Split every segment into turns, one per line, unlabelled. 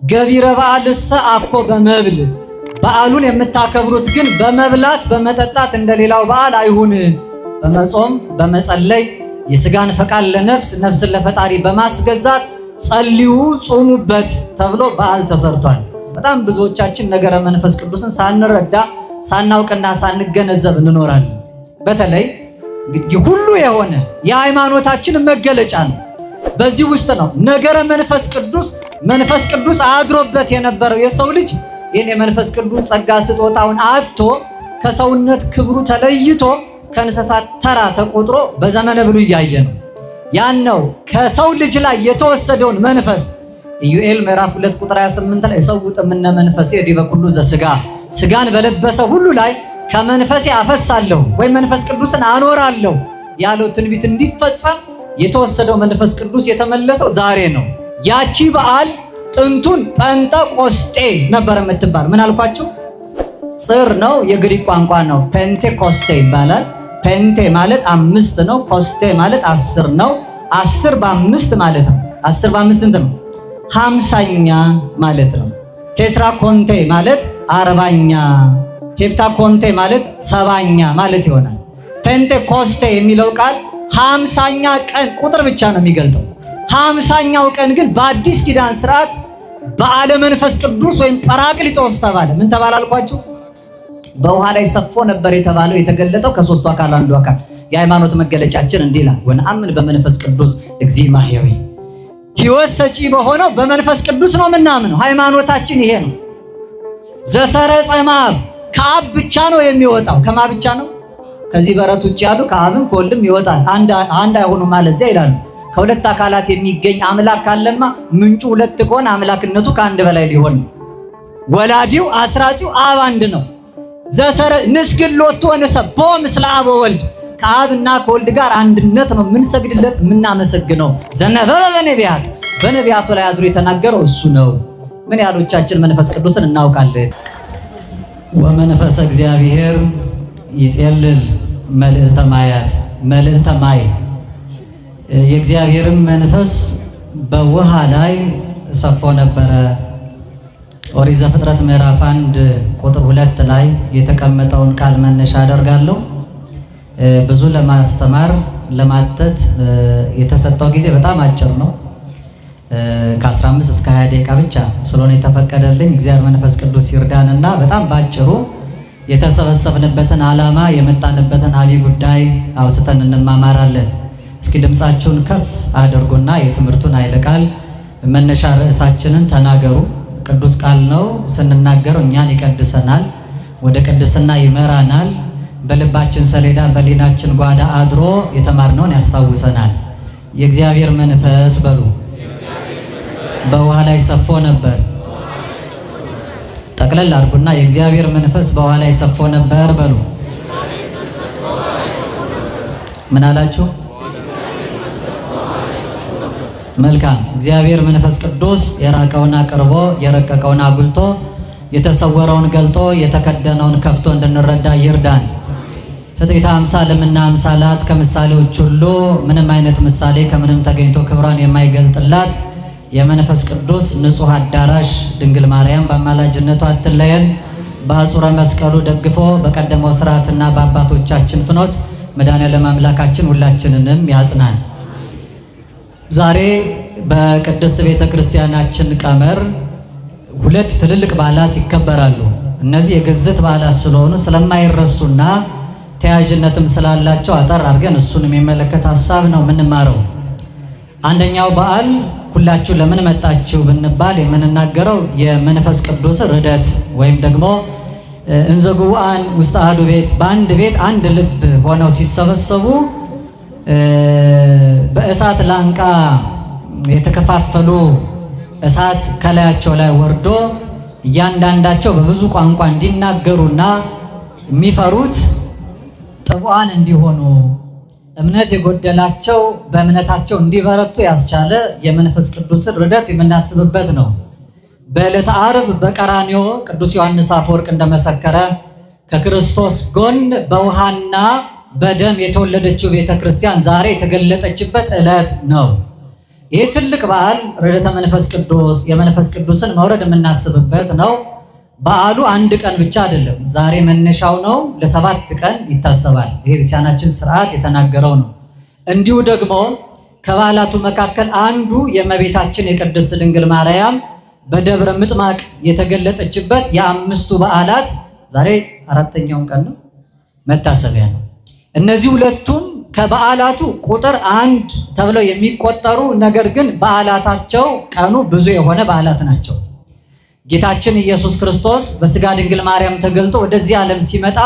ገቢረ በዓልሰ አኮ በመብል በዓሉን የምታከብሩት ግን በመብላት በመጠጣት እንደሌላው በዓል አይሁን፣ በመጾም በመጸለይ የሥጋን ፈቃድ ለነፍስ ነፍስን ለፈጣሪ በማስገዛት ጸልዩ ጾሙበት ተብሎ በዓል ተሰርቷል። በጣም ብዙዎቻችን ነገረ መንፈስ ቅዱስን ሳንረዳ ሳናውቅና ሳንገነዘብ እንኖራለን። በተለይ ሁሉ የሆነ የሃይማኖታችን መገለጫ ነው። በዚህ ውስጥ ነው ነገረ መንፈስ ቅዱስ አድሮበት የነበረው የሰው ልጅ ይህን የመንፈስ ቅዱስ ጸጋ ስጦታውን አጥቶ ከሰውነት ክብሩ ተለይቶ ከእንስሳት ተራ ተቆጥሮ በዘመነ ብሉይ ያየ ነው። ያን ነው ከሰው ልጅ ላይ የተወሰደውን መንፈስ ኢዩኤል ምዕራፍ 2 ቁጥር 28 ላይ ሰውጥ ምነ መንፈሴ ዲበ ኩሉ ዘሥጋ ሥጋን በለበሰ ሁሉ ላይ ከመንፈሴ አፈሳለሁ ወይም መንፈስ ቅዱስን አኖራለሁ ያለው ትንቢት እንዲፈጸም የተወሰደው መንፈስ ቅዱስ የተመለሰው ዛሬ ነው። ያቺ በዓል ጥንቱን ጴንጤቆስጤ ነበር የምትባል። ምን አልኳችሁ? ጽር ነው፣ የግሪክ ቋንቋ ነው። ፔንቴኮስቴ ይባላል። ፔንቴ ማለት 5 ነው። ኮስቴ ማለት 10 ነው። 10 በ5 ማለት ነው። 10 በ5 ስንት ነው? 50ኛ ማለት ነው። ቴትራ ኮንቴ ማለት 40ኛ፣ ሄፕታ ኮንቴ ማለት 70ኛ ማለት ይሆናል። ፔንቴኮስቴ የሚለው ቃል 50ኛ ቀን ቁጥር ብቻ ነው የሚገልጠው። 50ኛው ቀን ግን በአዲስ ኪዳን ስርዓት በዓለ መንፈስ ቅዱስ ወይም ጰራቅሊጦስ ተባለ። ምን ተባለ አልኳችሁ? በውሃ ላይ ሰፎ ነበር የተባለው የተገለጠው ከሦስቱ አካል አንዱ አካል። የሃይማኖት መገለጫችን እንዲህ ይላል፣ ወነአምን በመንፈስ ቅዱስ እግዚእ ማሕየዊ። ሕይወት ሰጪ በሆነው በመንፈስ ቅዱስ ነው የምናምነው። ሃይማኖታችን ይሄ ነው። ዘሰረጸ እምአብ ከአብ ብቻ ነው የሚወጣው። ከማ ብቻ ነው? ከዚህ በረት ውጭ ያሉ ከአብም ከወልድም ይወጣል። አንድ አይሆኑም ማለት እዚያ ይላሉ። ከሁለት አካላት የሚገኝ አምላክ ካለማ ምንጩ ሁለት ከሆነ አምላክነቱ ከአንድ በላይ ሊሆን ነው። ወላዲው አስራጺው አብ አንድ ነው። ዘሰረ ንስግሎቱ ወንሰብሖ ምስለ አብ ወወልድ ከአብና ከወልድ ጋር አንድነት ነው የምንሰግድለት የምናመሰግነው። ዘነበበ በነቢያቱ ላይ አድሮ የተናገረው እሱ ነው። ምን ያህሎቻችን መንፈስ ቅዱስን እናውቃለን? ወመንፈሰ እግዚአብሔር ይጼልል መልእክተ ማያት መልእክተ ማይ የእግዚአብሔርን መንፈስ በውሃ ላይ ሰፎ ነበረ። ኦሪት ዘፍጥረት ምዕራፍ 1 ቁጥር 2 ላይ የተቀመጠውን ቃል መነሻ አደርጋለሁ። ብዙ ለማስተማር ለማተት የተሰጠው ጊዜ በጣም አጭር ነው። ከ15 እስከ 20 ደቂቃ ብቻ ስለሆነ የተፈቀደልኝ እግዚአብሔር መንፈስ ቅዱስ ይርዳንና በጣም ባጭሩ የተሰበሰብንበትን ዓላማ የመጣንበትን አብይ ጉዳይ አውስተን እንማማራለን። እስኪ ድምፃችሁን ከፍ አድርጉና የትምህርቱን ኃይለ ቃል መነሻ ርዕሳችንን ተናገሩ። ቅዱስ ቃል ነው። ስንናገረው እኛን ይቀድሰናል፣ ወደ ቅድስና ይመራናል። በልባችን ሰሌዳ በሊናችን ጓዳ አድሮ የተማርነውን ያስታውሰናል። የእግዚአብሔር መንፈስ በሉ በውሃ ላይ ሰፎ ነበር። ጠቅለል አድርጉና የእግዚአብሔር መንፈስ በውሃ ላይ ሰፎ ነበር በሉ። ምን አላችሁ? መልካም። እግዚአብሔር መንፈስ ቅዱስ የራቀውን አቅርቦ የረቀቀውን አጉልቶ የተሰወረውን ገልጦ የተከደነውን ከፍቶ እንድንረዳ ይርዳን። ሕጥይተ አምሳልምና አምሳላት ከምሳሌዎች ሁሉ ምንም አይነት ምሳሌ ከምንም ተገኝቶ ክብሯን የማይገልጥላት የመንፈስ ቅዱስ ንጹሕ አዳራሽ ድንግል ማርያም በአማላጅነቷ አትለየን። በአጹረ መስቀሉ ደግፎ በቀደመው ስርዓትና በአባቶቻችን ፍኖት መድኃኔዓለም አምላካችን ሁላችንንም ያጽናን። ዛሬ በቅድስት ቤተ ክርስቲያናችን ቀመር 2 ትልልቅ በዓላት ይከበራሉ። እነዚህ የግዝት በዓላት ስለሆኑ ስለማይረሱና ተያያዥነትም ስላላቸው አጠር አድርገን እሱን የሚመለከት ሀሳብ ነው የምንማረው። አንደኛው በዓል ሁላችሁ ለምን መጣችሁ ብንባል የምንናገረው የመንፈስ ቅዱስ ርደት ወይም ደግሞ እንዘ ጉባኤ ውስተ አሐዱ ቤት በአንድ ቤት አንድ ልብ ሆነው ሲሰበሰቡ በእሳት ላንቃ የተከፋፈሉ እሳት ከላያቸው ላይ ወርዶ እያንዳንዳቸው በብዙ ቋንቋ እንዲናገሩና የሚፈሩት ጥቡዓን እንዲሆኑ እምነት የጎደላቸው በእምነታቸው እንዲበረቱ ያስቻለ የመንፈስ ቅዱስን ርደት የምናስብበት ነው። በዕለተ ዓርብ በቀራንዮ ቅዱስ ዮሐንስ አፈወርቅ እንደመሰከረ ከክርስቶስ ጎን በውሃና በደም የተወለደችው ቤተ ክርስቲያን ዛሬ የተገለጠችበት ዕለት ነው። ይሄ ትልቅ በዓል ረድኤተ መንፈስ ቅዱስ የመንፈስ ቅዱስን መውረድ የምናስብበት ነው። በዓሉ አንድ ቀን ብቻ አይደለም፣ ዛሬ መነሻው ነው። ለ7 ቀን ይታሰባል። ይሄ ቤተክርስቲያናችን ስርዓት የተናገረው ነው። እንዲሁ ደግሞ ከበዓላቱ መካከል አንዱ የእመቤታችን የቅድስት ድንግል ማርያም በደብረ ምጥማቅ የተገለጠችበት የአምስቱ በዓላት ዛሬ 4ኛው ቀን ነው፣ መታሰቢያ ነው። እነዚህ ሁለቱም ከበዓላቱ ቁጥር 1 ተብለው የሚቆጠሩ ነገር ግን በዓላታቸው ቀኑ ብዙ የሆነ በዓላት ናቸው። ጌታችን ኢየሱስ ክርስቶስ በስጋ ድንግል ማርያም ተገልጦ ወደዚህ ዓለም ሲመጣ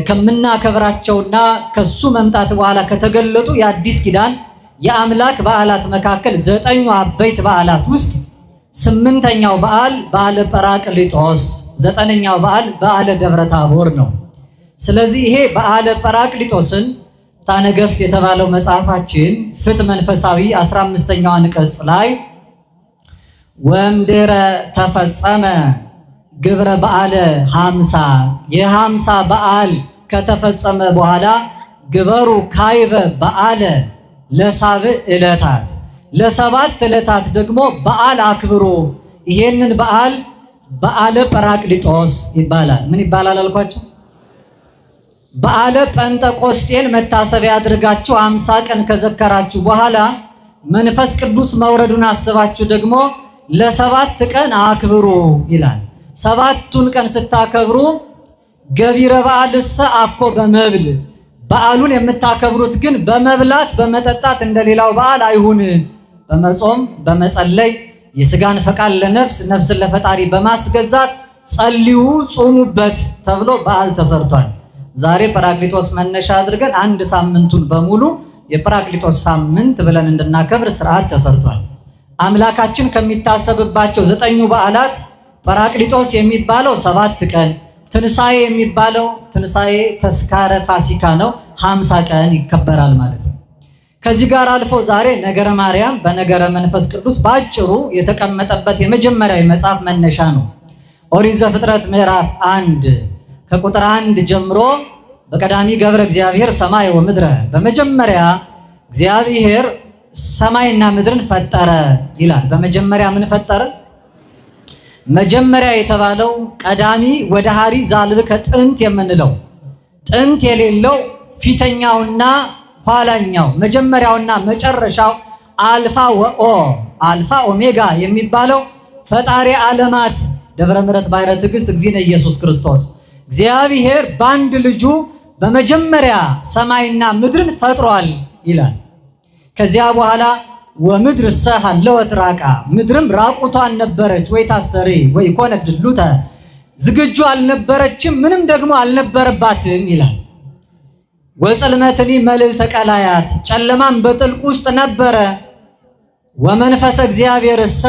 ከምናከብራቸውና ከሱ መምጣት በኋላ ከተገለጡ የአዲስ ኪዳን የአምላክ በዓላት መካከል 9ኙ አበይት በዓላት ውስጥ 8ኛው በዓል በዓለ ጰራቅሊጦስ፣ 9ኛው በዓል በዓለ ደብረ ታቦር ነው። ስለዚህ ይሄ በዓለ ጰራቅሊጦስን ፍትሐ ነገሥት የተባለው መጽሐፋችን ፍትሕ መንፈሳዊ 15ኛው አንቀጽ ላይ ወእምድኅረ ተፈጸመ ግብረ በዓለ 50 የ50 በዓል ከተፈጸመ በኋላ ግበሩ ካይበ በዓለ ለ7 ዕለታት ለ7 ዕለታት ደግሞ በዓል አክብሩ። ይሄንን በዓል በዓለ ጰራቅሊጦስ ይባላል። ምን ይባላል አልኳቸው? በዓለ ጴንጠቆስጤን መታሰቢያ አድርጋችሁ 50 ቀን ከዘከራችሁ በኋላ መንፈስ ቅዱስ መውረዱን አስባችሁ ደግሞ ለ7 ቀን አክብሩ ይላል። 7ቱን ቀን ስታከብሩ ገቢረ በዓልሰ አኮ በመብል በዓሉን የምታከብሩት ግን በመብላት በመጠጣት እንደሌላው በዓል አይሁን፣ በመጾም በመጸለይ የስጋን ፈቃድ ለነፍስ ነፍስን ለፈጣሪ በማስገዛት ጸልዩ ጾሙበት ተብሎ በዓል ተሰርቷል። ዛሬ ጰራቅሊጦስ መነሻ አድርገን 1 ሳምንቱን በሙሉ የጰራቅሊጦስ ሳምንት ብለን እንድናከብር ስርዓት ተሰርቷል። አምላካችን ከሚታሰብባቸው 9ኙ በዓላት ጰራቅሊጦስ የሚባለው 7 ቀን፣ ትንሣኤ የሚባለው ትንሣኤ ተስካረ ፋሲካ ነው፣ 50 ቀን ይከበራል ማለት ነው። ከዚህ ጋር አልፎ ዛሬ ነገረ ማርያም በነገረ መንፈስ ቅዱስ ባጭሩ የተቀመጠበት የመጀመሪያው መጽሐፍ መነሻ ነው። ኦሪት ዘፍጥረት ምዕራፍ 1 ከቁጥር 1 ጀምሮ በቀዳሚ ገብረ እግዚአብሔር ሰማይ ወምድረ በመጀመሪያ እግዚአብሔር ሰማይና ምድርን ፈጠረ ይላል። በመጀመሪያ ምን ፈጠረ? መጀመሪያ የተባለው ቀዳሚ ወደ ሐሪ ዛልብከ ጥንት የምንለው ጥንት የሌለው ፊተኛውና ኋላኛው መጀመሪያውና መጨረሻው አልፋ ወኦ አልፋ ኦሜጋ የሚባለው ፈጣሪ ዓለማት ደብረ ምሕረት ባሕረ ትዕግሥት እግዚእነ ኢየሱስ ክርስቶስ እግዚአብሔር በአንድ ልጁ በመጀመሪያ ሰማይና ምድርን ፈጥሯል ይላል። ከዚያ በኋላ ወምድር ሰሐለወት ራቃ ምድርም ራቁቷን ነበረች፣ ወይ ታስተሪ ወይ ኮነት ድሉተ ዝግጁ አልነበረችም፣ ምንም ደግሞ አልነበረባትም ይላል። ወጽልመትኒ መልዕልተ ቀላያት ጨለማም በጥልቅ ውስጥ ነበረ። ወመንፈሰ እግዚአብሔር እሰ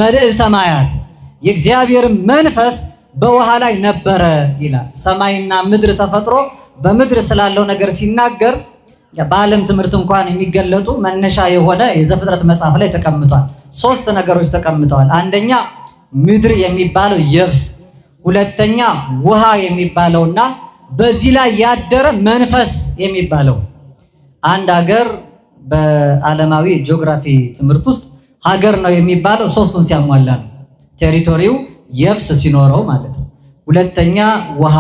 መልዕልተ ማያት የእግዚአብሔር መንፈስ በውሃ ላይ ነበረ ይላል። ሰማይና ምድር ተፈጥሮ በምድር ስላለው ነገር ሲናገር በዓለም ትምህርት እንኳን የሚገለጡ መነሻ የሆነ የዘፍጥረት መጽሐፍ ላይ ተቀምጧል። 3 ነገሮች ተቀምጠዋል። አንደኛ ምድር የሚባለው የብስ፣ ሁለተኛ ውሃ የሚባለውና በዚህ ላይ ያደረ መንፈስ የሚባለው። አንድ ሀገር በዓለማዊ ጂኦግራፊ ትምህርት ውስጥ ሀገር ነው የሚባለው 3ቱን ሲያሟላ ነው። ቴሪቶሪው የብስ ሲኖረው ማለት ነው። ሁለተኛ ውሃ፣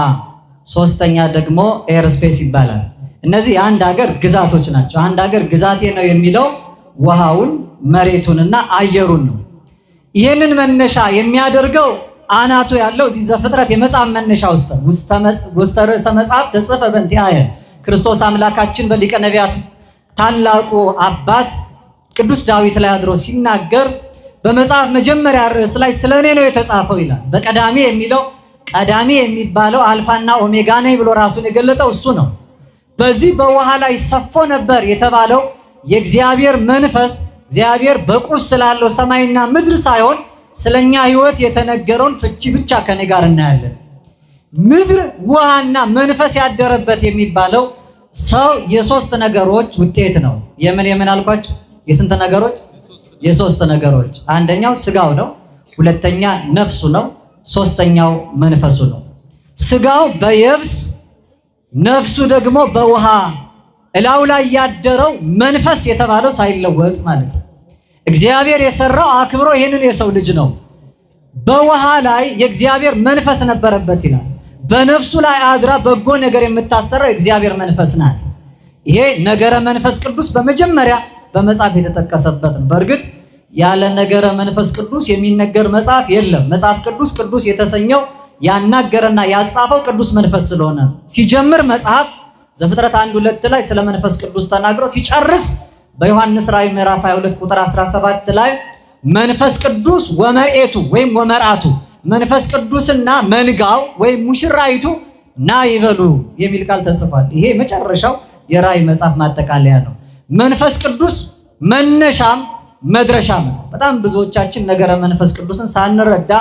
ሶስተኛ ደግሞ ኤርስፔስ ይባላል። እነዚህ የአንድ ሀገር ግዛቶች ናቸው። አንድ ሀገር ግዛቴ ነው የሚለው ውሃውን፣ መሬቱንና አየሩን ነው። ይህንን መነሻ የሚያደርገው አናቱ ያለው እዚህ ዘፍጥረት የመጽሐፍ መነሻ ውስጥ ርዕሰ መጽሐፍ ተጽፈ በእንቲአየ ክርስቶስ አምላካችን በሊቀ ነቢያት ታላቁ አባት ቅዱስ ዳዊት ላይ አድሮ ሲናገር በመጽሐፍ መጀመሪያ ርዕስ ላይ ስለ እኔ ነው የተጻፈው ይላል። በቀዳሚ የሚለው ቀዳሚ የሚባለው አልፋና ኦሜጋ ነኝ ብሎ ራሱን የገለጠው እሱ ነው። በዚህ በውሃ ላይ ሰፎ ነበር የተባለው የእግዚአብሔር መንፈስ እግዚአብሔር በቁስ ስላለው ሰማይና ምድር ሳይሆን ስለኛ ሕይወት የተነገረውን ፍቺ ብቻ ከኔ ጋር እናያለን። ምድር ውሃና መንፈስ ያደረበት የሚባለው ሰው የ3 ነገሮች ውጤት ነው። የምን አልኳችሁ? የስንት ነገሮች? የ3 ነገሮች። አንደኛው ስጋው ነው፣ ሁለተኛ ነፍሱ ነው፣ ሶስተኛው መንፈሱ ነው። ስጋው በየብስ ነፍሱ ደግሞ በውሃ እላው ላይ ያደረው መንፈስ የተባለው ሳይለወጥ ማለት ነው። እግዚአብሔር የሰራው አክብሮ ይህንን የሰው ልጅ ነው። በውሃ ላይ የእግዚአብሔር መንፈስ ነበረበት ይላል። በነፍሱ ላይ አድራ በጎ ነገር የምታሰራው የእግዚአብሔር መንፈስ ናት። ይሄ ነገረ መንፈስ ቅዱስ በመጀመሪያ በመጽሐፍ የተጠቀሰበት ነው። በእርግጥ ያለ ነገረ መንፈስ ቅዱስ የሚነገር መጽሐፍ የለም። መጽሐፍ ቅዱስ ቅዱስ የተሰኘው ያናገረና ያጻፈው ቅዱስ መንፈስ ስለሆነ ሲጀምር መጽሐፍ ዘፍጥረት 1:2 ላይ ስለ መንፈስ ቅዱስ ተናግሮ ሲጨርስ በዮሐንስ ራእይ ምዕራፍ 22 ቁጥር 17 ላይ መንፈስ ቅዱስ ወመርኤቱ ወይም ወመርአቱ መንፈስ ቅዱስና መንጋው ወይም ሙሽራይቱ ና ይበሉ የሚል ቃል ተጽፏል። ይሄ መጨረሻው የራእይ መጽሐፍ ማጠቃለያ ነው። መንፈስ ቅዱስ መነሻም መድረሻም ነው። በጣም ብዙዎቻችን ነገረ መንፈስ ቅዱስን ሳንረዳ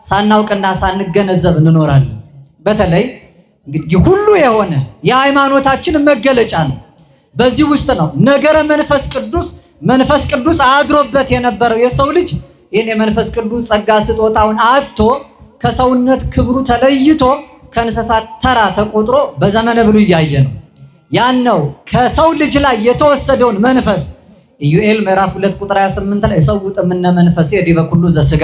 ሳናውቅና ሳንገነዘብ እንኖራለን። በተለይ እንግዲህ ሁሉ የሆነ የሃይማኖታችን መገለጫ ነው። በዚህ ውስጥ ነው ነገረ መንፈስ ቅዱስ አድሮበት የነበረው የሰው ልጅ ይህን የመንፈስ ቅዱስ ጸጋ ስጦታውን አጥቶ ከሰውነት ክብሩ ተለይቶ ከእንስሳት ተራ ተቆጥሮ በዘመነ ብሉይ እያየ ነው። ያን ነው ከሰው ልጅ ላይ የተወሰደውን መንፈስ ኢዩኤል ምዕራፍ 2 ቁጥር 28 ላይ ሰውጥ ምነ መንፈሴ ዲበ ኩሉ ዘሥጋ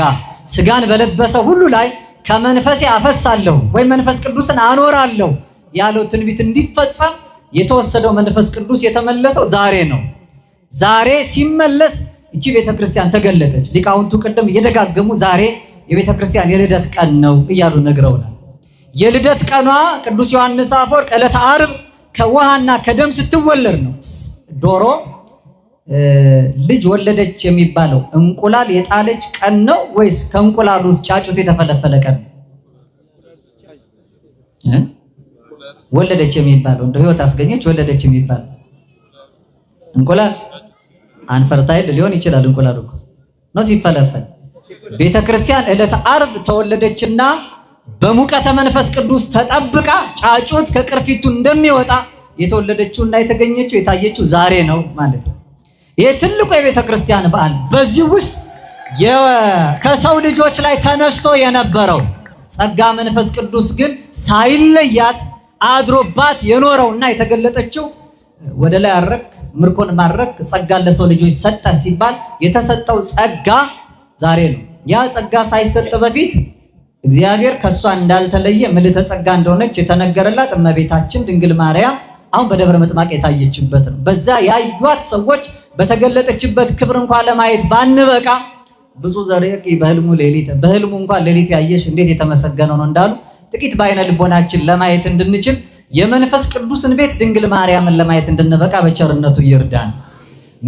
ስጋን በለበሰ ሁሉ ላይ ከመንፈሴ አፈሳለሁ ወይ መንፈስ ቅዱስን አኖራለሁ ያለው ትንቢት እንዲፈጸም የተወሰደው መንፈስ ቅዱስ የተመለሰው ዛሬ ነው። ዛሬ ሲመለስ እቺ ቤተክርስቲያን ተገለጠች። ሊቃውንቱ ቅድም እየደጋገሙ ዛሬ የቤተክርስቲያን የልደት ቀን ነው እያሉ ነግረውናል። የልደት ቀኗ ቅዱስ ዮሐንስ አፈወርቅ ዕለተ ዓርብ ከውሃና ከደም ስትወለድ ነው። ዶሮ ልጅ ወለደች የሚባለው እንቁላል የጣለች ቀን ነው ወይስ ከእንቁላሉ ውስጥ ጫጩት የተፈለፈለ ቀን? ወለደች የሚባለው እንደ ህይወት አስገኘች ወለደች የሚባለው እንቁላል አንፈርታይል ሊሆን ይችላል። እንቁላሉ ነው ሲፈለፈል። ቤተክርስቲያን ዕለተ ዓርብ ተወለደችና በሙቀተ መንፈስ ቅዱስ ተጠብቃ ጫጩት ከቅርፊቱ እንደሚወጣ የተወለደችውና የተገኘችው የታየችው ዛሬ ነው ማለት ነው። ይሄ ትልቁ የቤተክርስቲያን በዓል። በዚህ ውስጥ ከሰው ልጆች ላይ ተነስቶ የነበረው ጸጋ መንፈስ ቅዱስ ግን ሳይለያት አድሮባት የኖረውና የተገለጠችው ወደ ላይ አረክ ምርኮን ማረክ ጸጋ ለሰው ልጆች ሰጠ ሲባል የተሰጠው ጸጋ ዛሬ ነው። ያ ጸጋ ሳይሰጥ በፊት እግዚአብሔር ከሷ እንዳልተለየ ምልዕተ ጸጋ እንደሆነች የተነገረላት እመቤታችን ድንግል ማርያም አሁን በደብረ ምጥማቅ የታየችበት ነው። በዛ ያዩት ሰዎች በተገለጠችበት ክብር እንኳን ለማየት ባንበቃ ብዙ ዘርቂ በህልሙ እንኳን ሌሊት ያየሽ እንዴት የተመሰገነው ነው እንዳሉ ጥቂት በአይነ ልቦናችን ለማየት እንድንችል የመንፈስ ቅዱስን ቤት ድንግል ማርያምን ለማየት እንድንበቃ በቸርነቱ ይርዳን።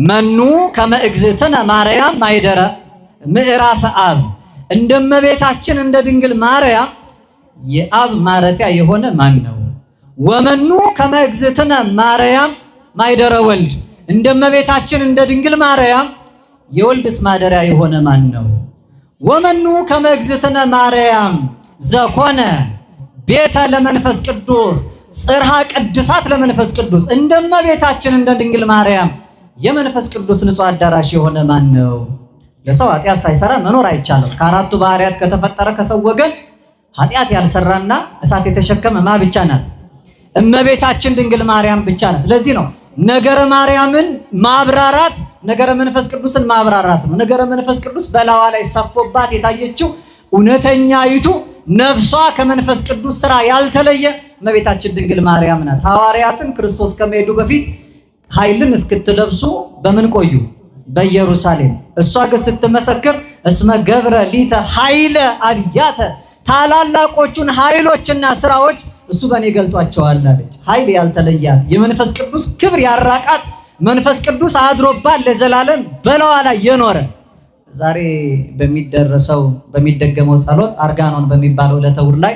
መኑ ከመ እግዝእትነ ማርያም ማይደረ ምዕራፈ አብ እንደመቤታችን እንደ ድንግል ማርያም የአብ ማረፊያ የሆነ ማን ነው? ወመኑ ከመ እግዝእትነ ማርያም ማይደረ ወልድ እንደመቤታችን እንደ ድንግል ማርያም የወልድስ ማደሪያ የሆነ ማን ነው? ወመኑ ከመ እግዝእትነ ማርያም ዘኮነ ቤተ ለመንፈስ ቅዱስ ጽርሐ ቅድሳት ለመንፈስ ቅዱስ እንደመቤታችን እንደ ድንግል ማርያም የመንፈስ ቅዱስ ንጹሕ አዳራሽ የሆነ ማን ነው? ለሰው ኃጢአት ሳይሰራ መኖር አይቻልም። ከአራቱ ባህሪያት ከተፈጠረ ከሰው ወገን ኃጢአት ያልሰራና እሳት የተሸከመ ማ ብቻ ናት? እመቤታችን ድንግል ማርያም ብቻ ናት። ለዚህ ነው ነገረ ማርያምን ማብራራት ነገረ መንፈስ ቅዱስን ማብራራት ነው። ነገረ መንፈስ ቅዱስ በላዋ ላይ ሰፎባት የታየችው እውነተኛይቱ ነፍሷ ከመንፈስ ቅዱስ ስራ ያልተለየ እመቤታችን ድንግል ማርያም ናት። ሐዋርያትን ክርስቶስ ከመሄዱ በፊት ኃይልን እስክትለብሱ በምን ቆዩ? በኢየሩሳሌም። እሷ ግን ስትመሰክር እስመ ገብረ ሊተ ኃይለ አብያተ ታላላቆቹን ኃይሎችና ስራዎች እሱ በእኔ ገልጧቸዋል አለች። ኃይል ያልተለያት የመንፈስ ቅዱስ ክብር ያራቃት መንፈስ ቅዱስ አድሮባት ለዘላለም በላዋ ላይ የኖረ ዛሬ በሚደገመው ጸሎት አርጋኖን በሚባለው ዕለተ ዕሑድ ላይ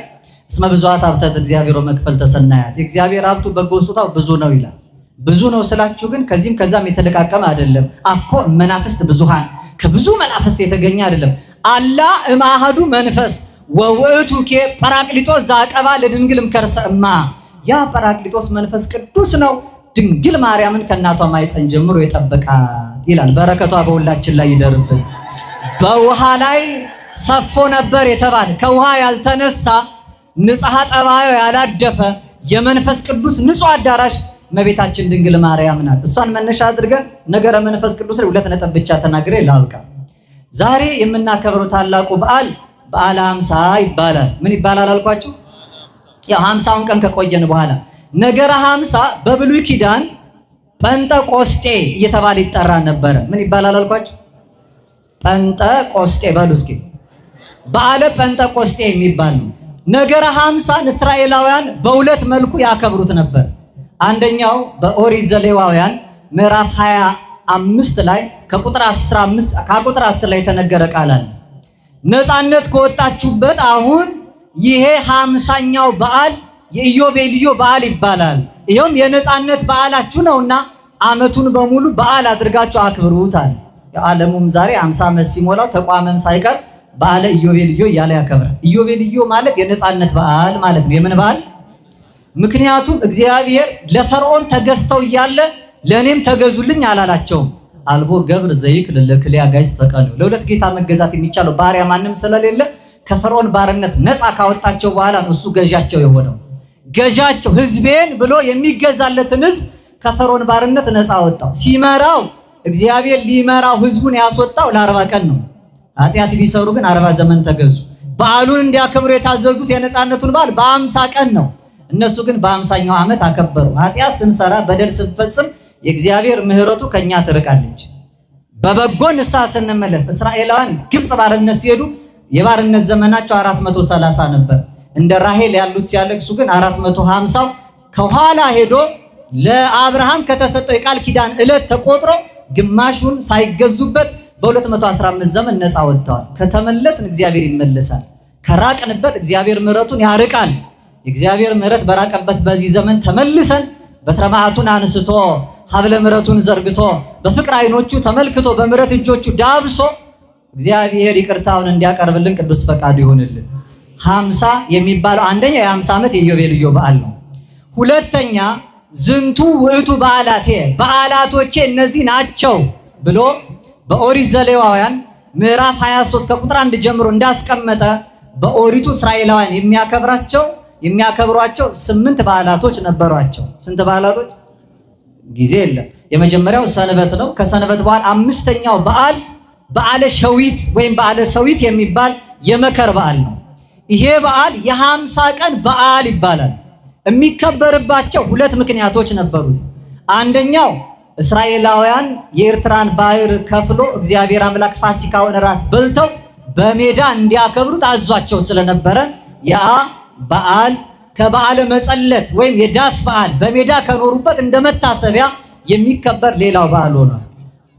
እስመ ብዙኃት ሀብታት እግዚአብሔር መክፈል ተሰናያት የእግዚአብሔር ሀብቱ በጎ ስጦታው ብዙ ነው ይላል። ብዙ ነው ስላችሁ ግን ከዚህም ከዛም የተለቃቀመ አይደለም። አኮ መናፍስት ብዙሃን ከብዙ መናፍስት የተገኘ አይደለም። አላ እማሃዱ መንፈስ ወውእቱኬ ጰራቅሊጦስ ዘአቀባ ለድንግል እምከርሰ እማ ያ ጰራቅሊጦስ መንፈስ ቅዱስ ነው ድንግል ማርያምን ከእናቷ ማኅፀን ጀምሮ የጠበቃት ይላል። በረከቷ በሁላችን ላይ ይደርብን። በውሃ ላይ ሰፎ ነበር የተባለ ከውሃ ያልተነሳ ንጽሐ ጠባዩ ያላደፈ የመንፈስ ቅዱስ ንጹሕ አዳራሽ እመቤታችን ድንግል ማርያም ናት። እሷን መነሻ አድርገን ነገረ መንፈስ ቅዱስ ላይ 2 ነጥብ ብቻ ተናግሬ ላብቃ። ዛሬ የምናከብረው ታላቁ በዓል በዓለ ሃምሳ ይባላል። ምን ይባላል አልኳችሁ? ያው 50ውን ቀን ከቆየን በኋላ ነገረ ሃምሳ በብሉይ ኪዳን ጴንጠቆስጤ እየተባለ ይጠራ ነበረ። ምን ይባላል አልኳችሁ? ጴንጠቆስጤ በሉ እስኪ። በዓለ ጴንጠቆስጤ የሚባል ነው። ነገረ ሃምሳን እስራኤላውያን በሁለት መልኩ ያከብሩት ነበር። አንደኛው በኦሪት ዘሌዋውያን ምዕራፍ 25 ላይ ከቁጥር 10 ላይ የተነገረ ቃል አለ። ነፃነት ከወጣችሁበት አሁን ይሄ 50ኛው በዓል የኢዮቤልዩ በዓል ይባላል። ይሄውም የነፃነት በዓላችሁ ነውና ዓመቱን በሙሉ በዓል አድርጋችሁ አክብሩታል። የዓለሙም ዛሬ 50 ዓመት ሲሞላው ተቋመም ሳይቀር በዓለ ኢዮቤልዩ እያለ ያከብራል። ኢዮቤልዩ ማለት የነፃነት በዓል ማለት ነው። የምን በዓል? ምክንያቱም እግዚአብሔር ለፈርዖን ተገዝተው እያለ ለኔም ተገዙልኝ አላላቸውም። አልቦ ገብር ዘይክል ለክልያ ጋይስ ተቀሉ። ለሁለት ጌታ መገዛት የሚቻለው ባሪያ ማንም ስለሌለ ከፈርዖን ባርነት ነፃ ካወጣቸው በኋላ እሱ ገዣቸው የሆነው። ገዣቸው ሕዝቤን ብሎ የሚገዛለትን ሕዝብ ከፈርዖን ባርነት ነፃ አወጣው። ሲመራው እግዚአብሔር ሊመራው ሕዝቡን ያስወጣው ለ40 ቀን ነው። ኃጢአት ቢሰሩ ግን 40 ዘመን ተገዙ። በዓሉን እንዲያከብሩ የታዘዙት የነፃነቱን በዓል በ50 ቀን ነው። እነሱ ግን በ50ኛው ዓመት አከበሩ። ኃጢአት ስንሰራ በደል ስንፈጽም የእግዚአብሔር ምሕረቱ ከኛ ትርቃለች። በበጎ ንስሐ ስንመለስ እስራኤላውያን ግብፅ ባርነት ሲሄዱ የባርነት ዘመናቸው 430 ነበር። እንደ ራሄል ያሉት ሲያለቅሱ ግን 450 ከኋላ ሄዶ ለአብርሃም ከተሰጠው የቃል ኪዳን ዕለት ተቆጥሮ ግማሹን ሳይገዙበት በ215 ዘመን ነፃ ወጥተዋል። ከተመለስን እግዚአብሔር ይመለሳል። ከራቅንበት እግዚአብሔር ምሕረቱን ያርቃል። የእግዚአብሔር ምሕረት በራቀበት በዚህ ዘመን ተመልሰን በትረ መዓቱን አንስቶ ሀብለ ምሕረቱን ዘርግቶ በፍቅር ዓይኖቹ ተመልክቶ በምሕረት እጆቹ ዳብሶ እግዚአብሔር ይቅርታውን እንዲያቀርብልን ቅዱስ ፈቃዱ ይሁንልን። 50 የሚባለው አንደኛ የ50 ዓመት የኢዮቤልዩ በዓል ነው። ሁለተኛ ዝንቱ ውእቱ በዓላቶቼ እነዚህ ናቸው ብሎ በኦሪት ዘሌዋውያን ምዕራፍ 23 ከቁጥር 1 ጀምሮ እንዳስቀመጠ በኦሪቱ እስራኤላውያን የሚያከብሯቸው 8 በዓላቶች ነበሯቸው። ስንት በዓላቶች? ጊዜ የለም። የመጀመሪያው ሰንበት ነው። ከሰንበት በኋላ 5ኛው በዓል በዓለ ሸዊት ወይም በዓለ ሰዊት የሚባል የመከር በዓል ነው። ይሄ በዓል የ50 ቀን በዓል ይባላል። የሚከበርባቸው 2 ምክንያቶች ነበሩት። አንደኛው እስራኤላውያን የኤርትራን ባህር ከፍሎ እግዚአብሔር አምላክ ፋሲካውን እራት በልተው በሜዳ እንዲያከብሩት አዟቸው ስለነበረ ያ በዓል ከበዓለ መጸለት ወይም የዳስ በዓል በሜዳ ከኖሩበት እንደመታሰቢያ የሚከበር ሌላው በዓል ሆኗል።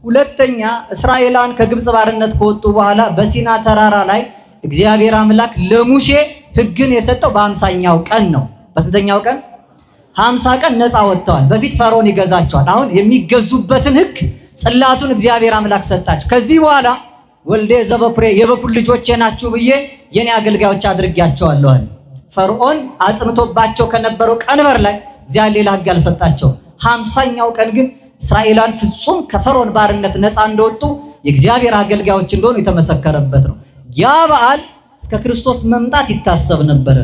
ሁለተኛ እስራኤላውያን ከግብፅ ባርነት ከወጡ በኋላ በሲና ተራራ ላይ እግዚአብሔር አምላክ ለሙሴ ሕግን የሰጠው በ50ኛው ቀን ነው። በስንተኛው ቀን? 50 ቀን ነፃ ወጥተዋል። በፊት ፈርዖን ይገዛቸዋል። አሁን የሚገዙበትን ሕግ ጽላቱን እግዚአብሔር አምላክ ሰጣቸው። ከዚህ በኋላ ወልዴ ዘበኩሬ የበኩር ልጆቼ ናችሁ ብዬ የኔ አገልጋዮች አድርጌያቸዋለሁ። ፈርዖን አጽንቶባቸው ከነበረው ቀንበር ላይ እግዚአብሔር ሌላ ሕግ አልሰጣቸው። 50ኛው ቀን ግን እስራኤላውያን ፍጹም ከፈርዖን ባርነት ነፃ እንደወጡ የእግዚአብሔር አገልጋዮች እንደሆኑ የተመሰከረበት ነው። ያ በዓል እስከ ክርስቶስ መምጣት ይታሰብ ነበር።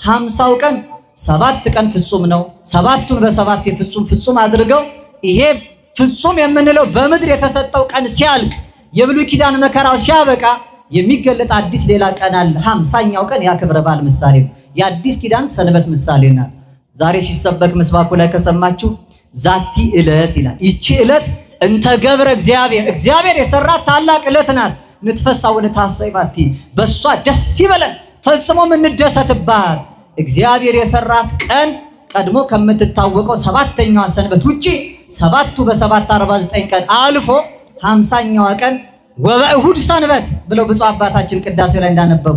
50ው ቀን 7 ቀን ፍጹም ነው። 7ቱን በ7 ፍጹም አድርገው ይሄ ፍጹም የምንለው በምድር የተሰጠው ቀን ሲያልቅ የብሉይ ኪዳን መከራው ሲያበቃ የሚገለጥ አዲስ ሌላ ቀን አለ። 50ኛው ቀን ያ ክብረ በዓል ምሳሌ ነው። የአዲስ ኪዳን ሰንበት ምሳሌ ናት። ዛሬ ሲሰበክ ምስባኩ ላይ ከሰማችሁ ዛቲ ዕለት ይላል። ይቺ ዕለት እንተ ገብረ እግዚአብሔር የሰራት ታላቅ ዕለት ናት። ንትፈሳው ንታሰይባቲ በሷ ደስ ይበለን ፈጽሞ እንደሰትባት። እግዚአብሔር የሰራት ቀን ቀድሞ ከምትታወቀው 7ኛዋ ሰንበት ውጪ 7ቱ በ7 49 ቀን አልፎ 50ኛዋ ቀን ወበእሁድ ሰንበት ብለው ብፁዕ አባታችን ቅዳሴ ላይ እንዳነበቡ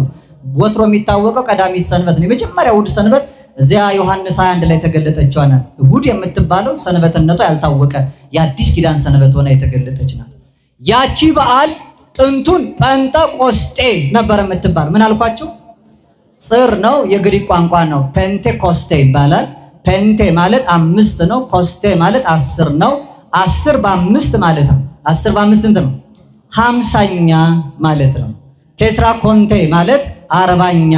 ወትሮ የሚታወቀው ቀዳሚት ሰንበት ነው። የመጀመሪያው እሁድ ሰንበት እዚያ ዮሐንስ 21 ላይ ተገለጠችው ናት። እሁድ የምትባለው ሰንበትነቷ ያልታወቀ የአዲስ ኪዳን ሰንበት ሆና የተገለጠች ናት። ያቺ በዓል ጥንቱን ጴንጠቆስጤ ነበር የምትባል። ምን አልኳችሁ? ጽር ነው፣ የግሪክ ቋንቋ ነው። ፔንቴኮስቴ ይባላል። ፔንቴ ማለት 5 ነው። ኮስቴ ማለት 10 ነው። 10 በ5 ማለት ነው። 10 በ5 ስንት ነው? 50ኛ ማለት ነው። ቴትራ ኮንቴ ማለት 40ኛ፣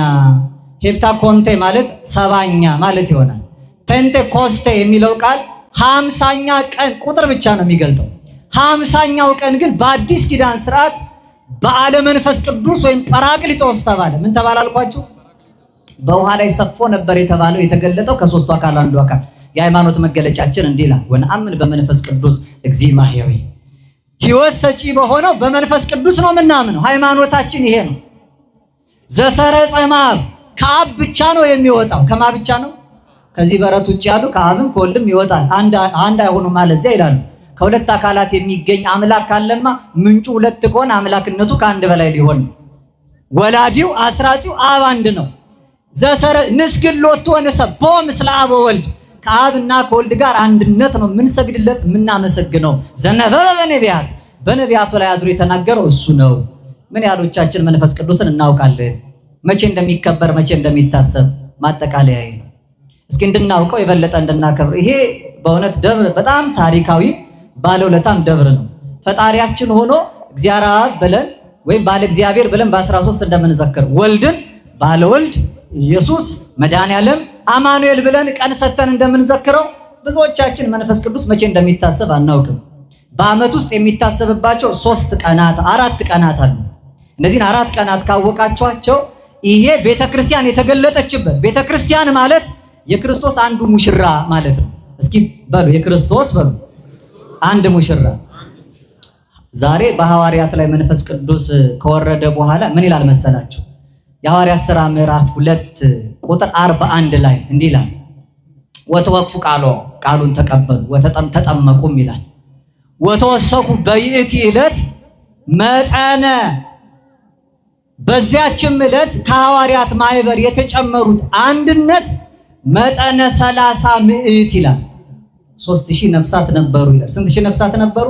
ሄፕታ ኮንቴ ማለት 70ኛ ማለት ይሆናል። ፔንቴኮስቴ የሚለው ቃል 50ኛ ቀን ቁጥር ብቻ ነው የሚገልጠው። 50ኛው ቀን ግን በአዲስ ኪዳን ስርዓት በዓለ መንፈስ ቅዱስ ወይም ጰራቅሊጦስ ተባለ። ምን ተባለ አልኳችሁ? በውሃ ላይ ሰፎ ነበር የተባለው የተገለጠው ከሶስቱ አካል አንዱ አካል። የሃይማኖት መገለጫችን እንዲህ ይላል፣ ወነአምን በመንፈስ ቅዱስ እግዚእ ማሕየዊ። ሕይወት ሰጪ በሆነው በመንፈስ ቅዱስ ነው የምናምነው። ሃይማኖታችን ይሄ ነው። ዘሰረጸ እምአብ፣ ከአብ ብቻ ነው የሚወጣው። ከማ ብቻ ነው? ከዚህ በረት ውጭ ያሉ ከአብም ከወልድም ይወጣል። አንድ አይሆኑም ማለት እዚያ ይላሉ። ከሁለት አካላት የሚገኝ አምላክ ካለማ ምንጩ ሁለት ከሆነ አምላክነቱ ከአንድ በላይ ሊሆን ነው። ወላዲው አስራጺው አብ አንድ ነው። ዘሰረ ንስግድ ሎቱ ወንሰብሖ ምስለ አብ ወወልድ፣ ከአብና ከወልድ ጋር አንድነት ነው የምንሰግድለት የምናመሰግነው። ዘነበበ በነቢያት፣ በነቢያቱ ላይ አድሮ የተናገረው እሱ ነው። ምን ያህሎቻችን መንፈስ ቅዱስን እናውቃለን? መቼ እንደሚከበር መቼ እንደሚታሰብ ማጠቃለያ ነው። እስኪ እንድናውቀው የበለጠ እንድናከብር። ይሄ በእውነት ደብር በጣም ታሪካዊ ባለውለታም ደብር ነው። ፈጣሪያችን ሆኖ እግዚአብሔር አብ ብለን ወይም ባለ እግዚአብሔር ብለን በ13 እንደምንዘክር ወልድን ባለ ወልድ ኢየሱስ መድኃኔዓለም አማኑኤል ብለን ቀን ሰተን እንደምንዘክረው ብዙዎቻችን መንፈስ ቅዱስ መቼ እንደሚታሰብ አናውቅም። በዓመት ውስጥ የሚታሰብባቸው 3 ቀናት 4 ቀናት አሉ። እነዚህን 4 ቀናት ካወቃቸዋቸው ይሄ ቤተክርስቲያን የተገለጠችበት፣ ቤተክርስቲያን ማለት የክርስቶስ አንዱ ሙሽራ ማለት ነው። እስኪ በሉ የክርስቶስ በሉ አንድ ሙሽራ። ዛሬ በሐዋርያት ላይ መንፈስ ቅዱስ ከወረደ በኋላ ምን ይላል መሰላችሁ? የሐዋርያት ሥራ ምዕራፍ 2 ቁጥር 41 ላይ እንዲህ ይላል፣ ወተወክፉ ቃሎ፣ ቃሉን ተቀበሉ፣ ተጠመቁም ይላል። ወተወሰኩ በይእቲ ዕለት መጠነ፣ በዚያችም ዕለት ከሐዋርያት ማህበር የተጨመሩት አንድነት መጠነ 30 ምዕት ይላል። 3000 ነፍሳት ነበሩ ይላል። ስንት ሺህ ነፍሳት ነበሩ?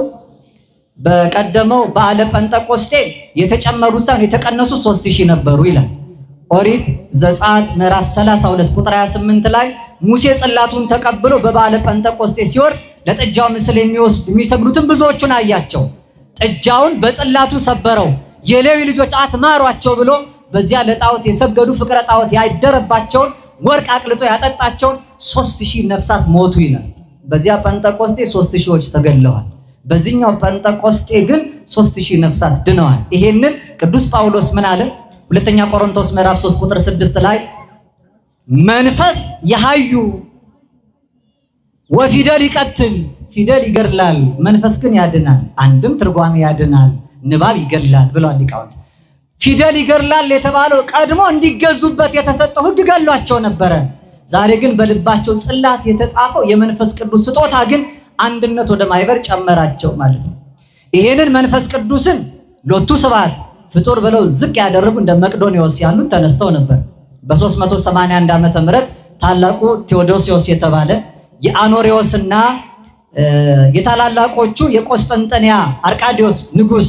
በቀደመው በዓለ ጴንጠቆስጤ የተጨመሩት ሳይሆን የተቀነሱት 3000 ነበሩ ይላል። ኦሪት ዘጸአት ምዕራፍ 32 ቁጥር 28 ላይ ሙሴ ጽላቱን ተቀብሎ በበዓለ ጴንጠቆስጤ ሲወርድ ለጥጃው ምስል የሚሰግዱትን ብዙዎቹን አያቸው። ጥጃውን በጽላቱ ሰበረው፣ የሌዊ ልጆች አትማሯቸው ብሎ በዚያ ለጣዖት የሰገዱ ፍቅረ ጣዖት ያደረባቸውን ወርቅ አቅልጦ ያጠጣቸውን 3000 ነፍሳት ሞቱ ይላል። በዚያ ጴንጠቆስጤ 3000ዎች ተገድለዋል። በዚህኛው ጴንጠቆስጤ ግን 3000 ነፍሳት ድነዋል። ይሄንን ቅዱስ ጳውሎስ ምን አለ? ሁለተኛ ቆሮንቶስ ምዕራፍ 3 ቁጥር 6 ላይ መንፈስ የሐዩ ወፊደል ይቀትል፣ ፊደል ይገድላል፣ መንፈስ ግን ያድናል። አንድም ትርጓሜ ያድናል፣ ንባብ ይገድላል ብለዋል ሊቃውንት። ፊደል ይገድላል የተባለው ቀድሞ እንዲገዙበት የተሰጠው ሕግ ገድሏቸው ነበረ። ዛሬ ግን በልባቸው ጽላት የተጻፈው የመንፈስ ቅዱስ ስጦታ ግን አንድነት ወደ ማህበር ጨመራቸው ማለት ነው። ይሄንን መንፈስ ቅዱስን ሎቱ ስብሐት ፍጡር ብለው ዝቅ ያደረጉ እንደ መቅዶኒዎስ ያሉት ተነስተው ነበር። በ381 ዓመተ ምህረት ታላቁ ቴዎዶሲዮስ የተባለ የአኖሪዎስና የታላላቆቹ የቆስጠንጠንያ አርቃዲዮስ ንጉስ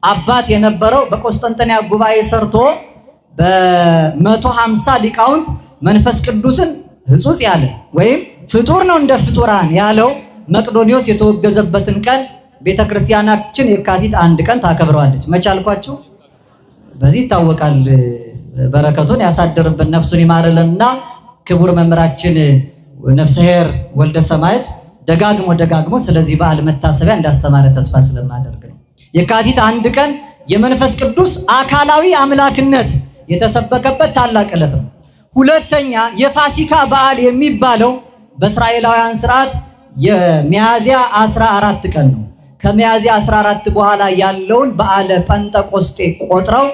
አባት የነበረው በቆስጠንጠንያ ጉባኤ ሰርቶ በ150 ሊቃውንት መንፈስ ቅዱስን ሕጹጽ ያለ ወይም ፍጡር ነው እንደ ፍጡራን ያለው መቅዶኒዎስ የተወገዘበትን ቀን ቤተክርስቲያናችን የካቲት 1 ቀን ታከብረዋለች። መቻልኳችሁ በዚህ ይታወቃል። በረከቱን ያሳድርብን፣ ነፍሱን ይማርልንና ክቡር መምህራችን ነፍሰሄር ወልደ ሰማዕት ደጋግሞ ስለዚህ በዓል መታሰቢያ እንዳስተማረ ተስፋ ስለማደርግ ነው። የካቲት 1 ቀን የመንፈስ ቅዱስ አካላዊ አምላክነት የተሰበከበት ታላቅ ዕለት ነው። ሁለተኛ የፋሲካ በዓል የሚባለው በእስራኤላውያን ስርዓት የሚያዝያ 14 ቀን ነው። ከሚያዝያ 14 በኋላ ያለውን በዓለ ጴንጠቆስጤ ቆጥረው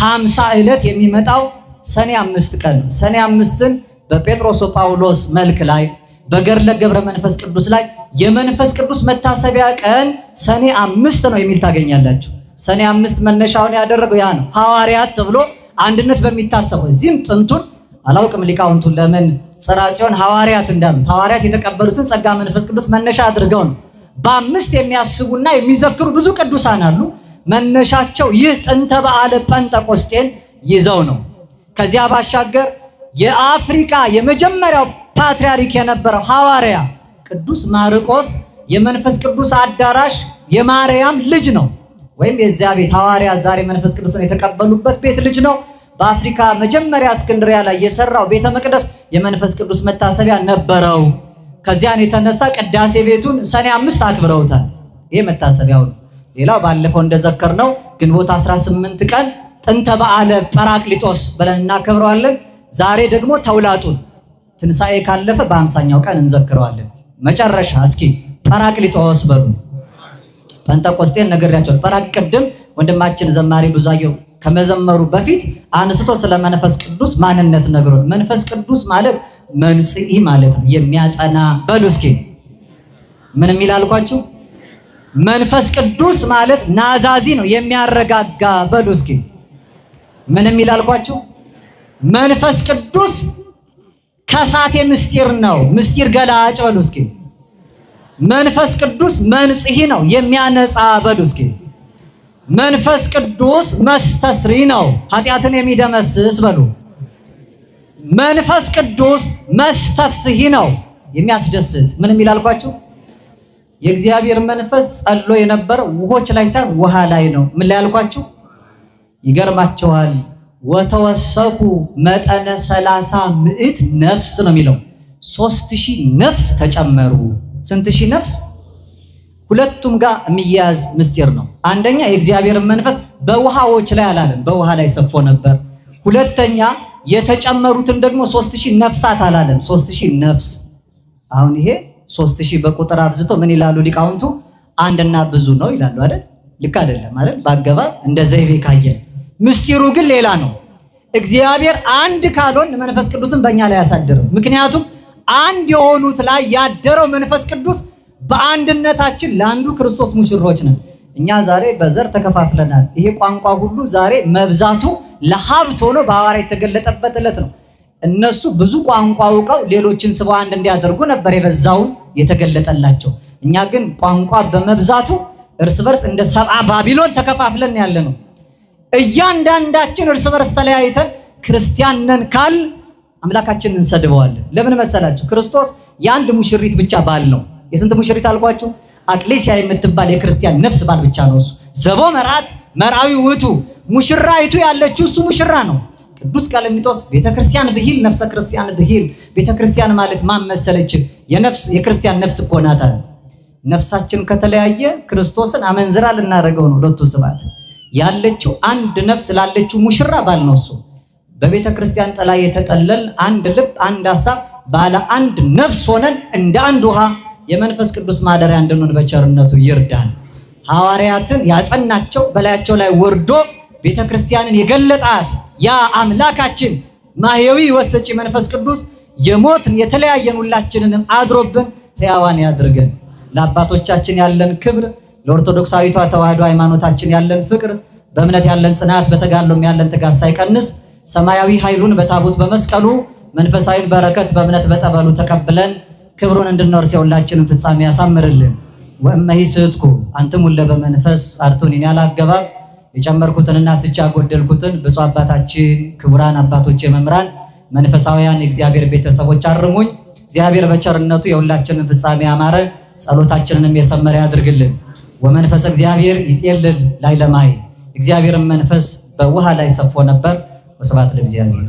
50 ዕለት የሚመጣው ሰኔ 5 ቀን ነው። ሰኔ 5ን በጴጥሮስ ጳውሎስ መልክ ላይ በገድለ ገብረ መንፈስ ቅዱስ ላይ የመንፈስ ቅዱስ መታሰቢያ ቀን ሰኔ 5 ነው የሚል ታገኛላችሁ። ሰኔ 5 መነሻውን ያደረገው ያ ነው። ሐዋርያት ተብሎ አንድነት በሚታሰበው እዚህም ጥንቱን አላውቅም ሊቃውንቱን ለምን ጽርሐ ጽዮን ሐዋርያት እንዳሉት ሐዋርያት የተቀበሉትን ጸጋ መንፈስ ቅዱስ መነሻ አድርገው ነው። በ5 የሚያስቡና የሚዘክሩ ብዙ ቅዱሳን አሉ። መነሻቸው ይህ ጥንተ በዓለ ጴንጠቆስጤን ይዘው ነው። ከዚያ ባሻገር የአፍሪካ የመጀመሪያው ፓትርያርክ የነበረው ሐዋርያ ቅዱስ ማርቆስ የመንፈስ ቅዱስ አዳራሽ የማርያም ልጅ ነው፣ ወይም የዚያ ቤት ሐዋርያ ዛሬ መንፈስ ቅዱስን የተቀበሉበት ቤት ልጅ ነው። በአፍሪካ መጀመሪያ እስክንድሪያ ላይ የሰራው ቤተ መቅደስ የመንፈስ ቅዱስ መታሰቢያ ነበረው። ከዚያን የተነሳ ቅዳሴ ቤቱን ሰኔ 5 አክብረውታል። ይሄ መታሰቢያው ነው። ሌላው ባለፈው እንደዘከርነው ግንቦት 18 ቀን ጥንተ በዓለ ጰራቅሊጦስ ብለን እናከብረዋለን። ዛሬ ደግሞ ተውላጡን ትንሣኤ ካለፈ በ50ኛው ቀን እንዘክረዋለን። መጨረሻ እስኪ ጰራቅሊጦስ በሉ። ጴንጠቆስጤን ነግሬያቸው ቅድም ወንድማችን ዘማሪ ብዙአየሁ ከመዘመሩ በፊት አንስቶ ስለ መንፈስ ቅዱስ ማንነት ነግሮን፣ መንፈስ ቅዱስ ማለት መንጽሒ ማለት ነው፣ የሚያጸና በሉ እስኪ ምን የሚል አልኳችሁ? መንፈስ ቅዱስ ማለት ናዛዚ ነው፣ የሚያረጋጋ በሉ እስኪ ምን የሚል አልኳችሁ? መንፈስ ቅዱስ ከሳቴ ምስጢር ነው፣ ምስጢር ገላጭ በሉ እስኪ መንፈስ ቅዱስ መንጽሒ ነው፣ የሚያነጻ በሉ እስኪ መንፈስ ቅዱስ መስተስሪ ነው፣ ኃጢአትን የሚደመስስ በሉ መንፈስ ቅዱስ መስተፍስሒ ነው፣ የሚያስደስት ምን የሚል አልኳችሁ? የእግዚአብሔር መንፈስ ጸሎ የነበረ ውሆች ላይ ሳይሆን ውሃ ላይ ነው። ምን ላይ አልኳችሁ? ይገርማቸዋል። ወተወሰኩ መጠነ 30 ምዕት ነፍስ ነው የሚለው 3000 ነፍስ ተጨመሩ። ስንት ሺህ ነፍስ? ሁለቱም ጋር የሚያያዝ ምስጢር ነው። አንደኛ የእግዚአብሔር መንፈስ በውሃዎች ላይ አላለም፣ በውሃ ላይ ሰፎ ነበር። ሁለተኛ የተጨመሩትን ደግሞ 3000 ነፍሳት አላለም፣ 3000 ነፍስ። አሁን ይሄ 3000 በቁጥር አብዝቶ ምን ይላሉ ሊቃውንቱ? አንድና ብዙ ነው ይላሉ አይደል? ልክ አይደለም አይደል? ባገባብ እንደ ዘይቤ ካየን፣ ምስጢሩ ግን ሌላ ነው። እግዚአብሔር አንድ ካልሆን መንፈስ ቅዱስን በእኛ ላይ ያሳድረው። ምክንያቱም አንድ የሆኑት ላይ ያደረው መንፈስ ቅዱስ በአንድነታችን ለአንዱ ክርስቶስ ሙሽሮች ነን። እኛ ዛሬ በዘር ተከፋፍለናል። ይሄ ቋንቋ ሁሉ ዛሬ መብዛቱ ለሀብት ሆኖ በሐዋርያት የተገለጠበት ዕለት ነው። እነሱ ብዙ ቋንቋ አውቀው ሌሎችን ስበው አንድ እንዲያደርጉ ነበር የበዛውን የተገለጠላቸው። እኛ ግን ቋንቋ በመብዛቱ እርስ በርስ እንደ ሰብአ ባቢሎን ተከፋፍለን ያለ ነው። እያንዳንዳችን እርስ በርስ ተለያይተን ክርስቲያን ነን ካል አምላካችንን እንሰድበዋለን። ለምን መሰላችሁ? ክርስቶስ የአንድ ሙሽሪት ብቻ ባል ነው። የስንት ሙሽሪት አልኳችሁ? አቅሌሲያ የምትባል የክርስቲያን ነፍስ ባል ብቻ ነው እሱ። ዘቦ መርዓት መርዓዊ ውእቱ፣ ሙሽራይቱ ያለችው እሱ ሙሽራ ነው። ቅዱስ ቀለሚጦስ ቤተክርስቲያን ብሂል ነፍሰ ክርስቲያን ብሂል። ቤተክርስቲያን ማለት ማን መሰለች? የክርስቲያን ነፍስ እኮ ናት። ነፍሳችን ከተለያየ ክርስቶስን አመንዝራ ልናደርገው ነው። ለቱ ስብሐት ያለችው አንድ ነፍስ ላለችው ሙሽራ ባል ነው እሱ። በቤተ ክርስቲያን ጥላ የተጠለል አንድ ልብ አንድ ሐሳብ ባለ አንድ ነፍስ ሆነን እንደ አንድ ውሃ የመንፈስ ቅዱስ ማደሪያ እንድንሆን በቸርነቱ ይርዳን። ሐዋርያትን ያጸናቸው በላያቸው ላይ ወርዶ ቤተ ክርስቲያንን የገለጣት ያ አምላካችን ማህየዊ ወሰጪ መንፈስ ቅዱስ የሞትን የተለያየን ሁላችንንም አድሮብን ሕያዋን ያድርገን። ለአባቶቻችን ያለን ክብር፣ ለኦርቶዶክሳዊቷ ተዋሕዶ ሃይማኖታችን ያለን ፍቅር፣ በእምነት ያለን ጽናት፣ በተጋድሎም ያለን ትጋት ሳይቀንስ ሰማያዊ ኃይሉን በታቦት በመስቀሉ መንፈሳዊን በረከት በእምነት በጠበሉ ተቀብለን ክብሩን እንድንወርስ የሁላችንን ፍጻሜ ያሳምርልን። ወእመሂ ስሕትኩ አንትሙ በመንፈስ አርቱኒን ያላገባብ የጨመርኩትንና ስቻ ያጎደልኩትን ብፁዕ አባታችን ክቡራን አባቶች መምህራን መንፈሳውያን የእግዚአብሔር ቤተሰቦች አርሙኝ። እግዚአብሔር በቸርነቱ የሁላችንን ፍጻሜ ያማረ ጸሎታችንንም የሰመረ ያድርግልን። ወመንፈስ እግዚአብሔር ይጼልል ላዕለ ማይ፣ እግዚአብሔርን መንፈስ በውሃ ላይ ሰፎ ነበር። ወስብሐት ለእግዚአብሔር።